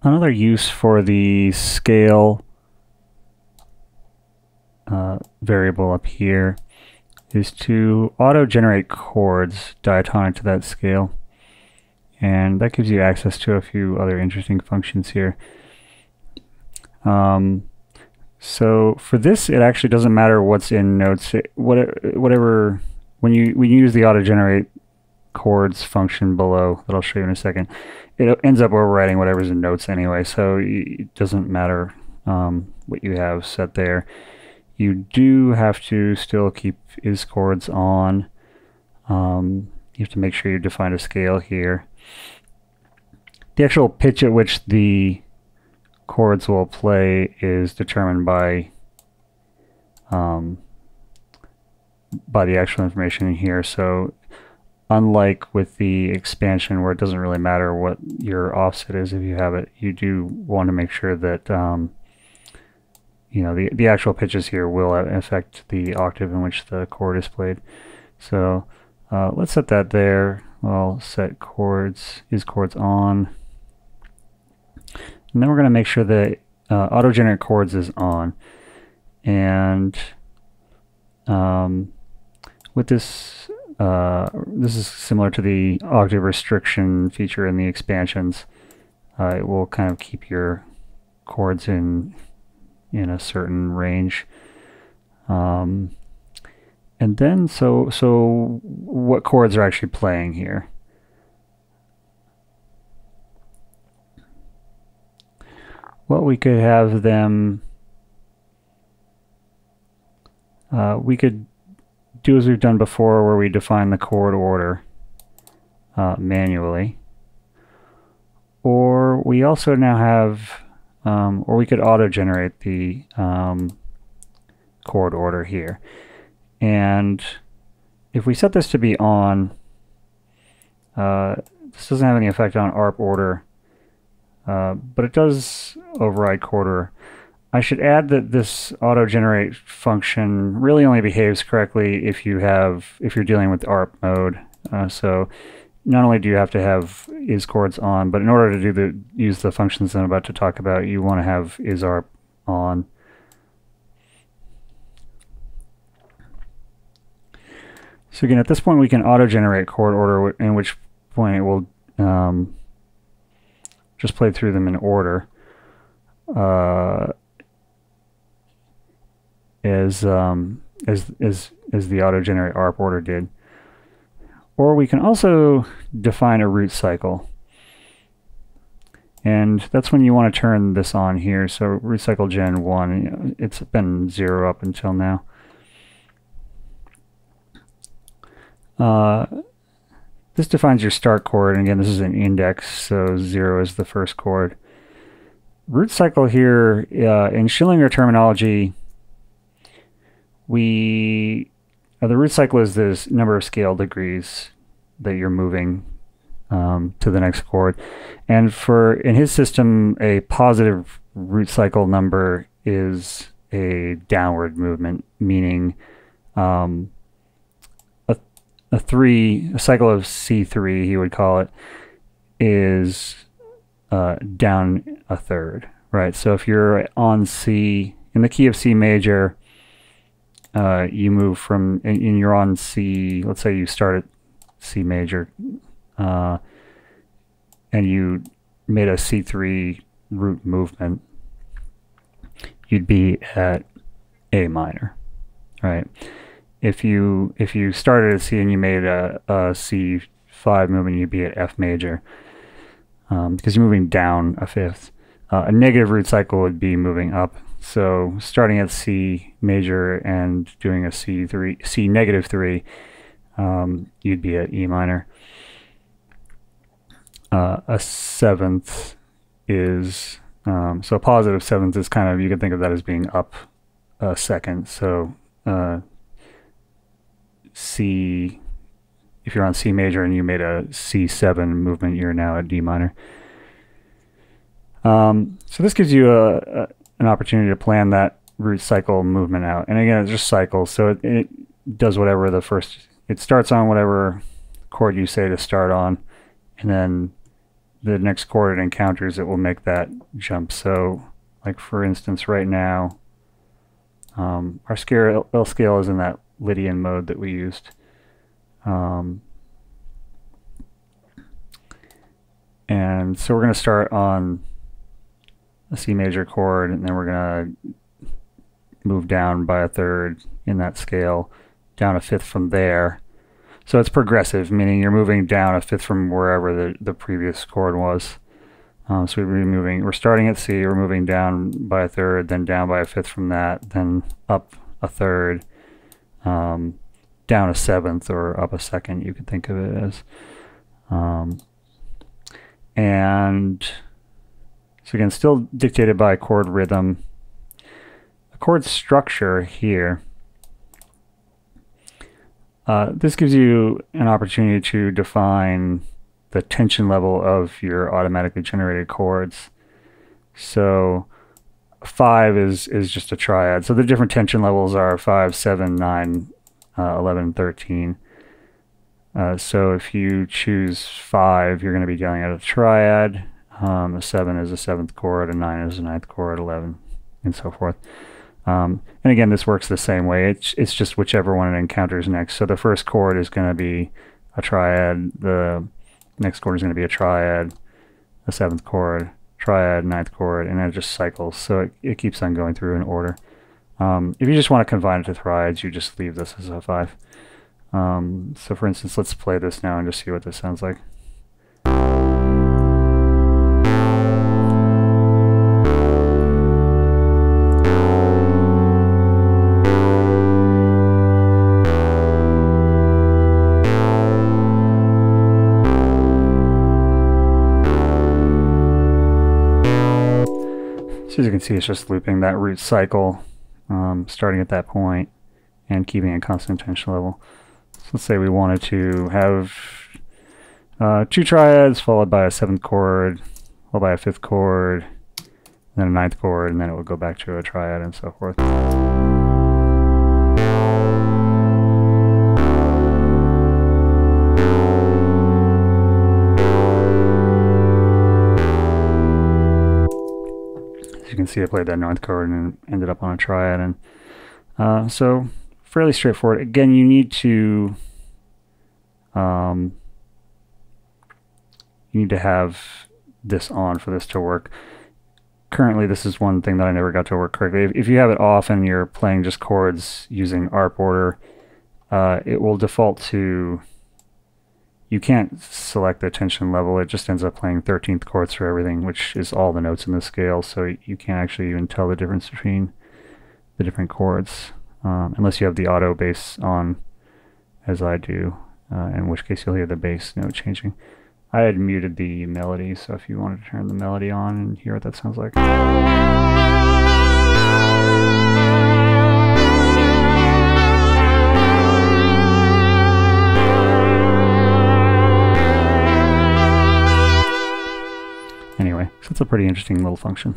Another use for the scale variable up here is to auto-generate chords diatonic to that scale. And that gives you access to a few other interesting functions here. So for this, it actually doesn't matter what's in notes. Whatever, when you use the auto-generate chords function below that I'll show you in a second, it ends up overriding whatever's in notes anyway, so it doesn't matter what you have set there. You do have to still keep isChords on. You have to make sure you define a scale here. The actual pitch at which the chords will play is determined by the actual information in here. So unlike with the expansion where it doesn't really matter what your offset is if you have it, you do want to make sure that you know, the actual pitches here will affect the octave in which the chord is played. So let's set that there. I'll set chords, isChords on. And then we're going to make sure that auto-generate chords is on. And with this, this is similar to the octave restriction feature in the expansions. It will kind of keep your chords in a certain range. And then, so what chords are actually playing here? Well, we could have them, we could do as we've done before where we define the chord order manually. Or we also now have, or we could auto-generate the chord order here. And if we set this to be on, this doesn't have any effect on ARP order, but it does override chord order. I should add that this auto-generate function really only behaves correctly if you're dealing with ARP mode. So not only do you have to have isChords on, but in order to use the functions I'm about to talk about, you want to have isArp on. So again, at this point we can auto-generate chord order, in which point it will just play through them in order as the auto-generate ARP order did. Or we can also define a root cycle. And that's when you want to turn this on here. So root cycle gen 1, it's been 0 up until now. This defines your start chord, and again this is an index, so 0 is the first chord. Root cycle here, in Schillinger terminology, the root cycle is this number of scale degrees that you're moving to the next chord. And in his system, a positive root cycle number is a downward movement, meaning a cycle of C3, he would call it, is down a third, right? So if you're on C, in the key of C major, you move from, and you're on C, let's say you start at C major, and you made a C3 root movement, you'd be at A minor, right? If you started at C and you made a C5 movement, you'd be at F major, because you're moving down a fifth. A negative root cycle would be moving up. So starting at C major and doing a C negative 3, you'd be at E minor. A seventh is, so a positive seventh is kind of, you can think of that as being up a second. So C, if you're on C major and you made a C7 movement, you're now at D minor. So this gives you an opportunity to plan that root cycle movement out. And again, it's just cycles, so it does whatever it starts on whatever chord you say to start on, and then the next chord it encounters, it will make that jump. So, like for instance, right now, our scale is in that Lydian mode that we used. And so we're going to start on a C major chord, and then we're going to move down by a third in that scale, down a fifth from there. So it's progressive, meaning you're moving down a fifth from wherever the previous chord was. So we're starting at C, we're moving down by a third, then down by a fifth from that, then up a third, down a seventh, or up a second, you could think of it as. And so again, still dictated by chord rhythm. A chord structure here. This gives you an opportunity to define the tension level of your automatically generated chords. So 5 is just a triad. So the different tension levels are 5, 7, 9, 11, 13. So if you choose 5, you're going to be dealing at a triad. A 7 is a 7th chord, a 9 is a 9th chord, 11, and so forth. And again, this works the same way. It's just whichever one it encounters next. So the first chord is going to be a triad, the next chord is going to be a triad, a 7th chord, triad, 9th chord, and then it just cycles. So it keeps on going through in order. If you just want to combine it to triads, you just leave this as a 5. So for instance, let's play this now and just see what this sounds like. So as you can see, it's just looping that root cycle, starting at that point and keeping a constant tension level. So let's say we wanted to have 2 triads followed by a 7th chord, followed by a 5th chord, then a 9th chord, and then it would go back to a triad and so forth. As you can see, I played that 9th chord and ended up on a triad, and so fairly straightforward. Again, you need to have this on for this to work. Currently, this is one thing that I never got to work correctly. If you have it off and you're playing just chords using ARP order, it will default to, you can't select the tension level. It just ends up playing 13th chords for everything, which is all the notes in the scale, so you can't actually even tell the difference between the different chords, unless you have the auto bass on, as I do, in which case you'll hear the bass note changing. I had muted the melody, so if you wanted to turn the melody on and hear what that sounds like. Anyway, so it's a pretty interesting little function.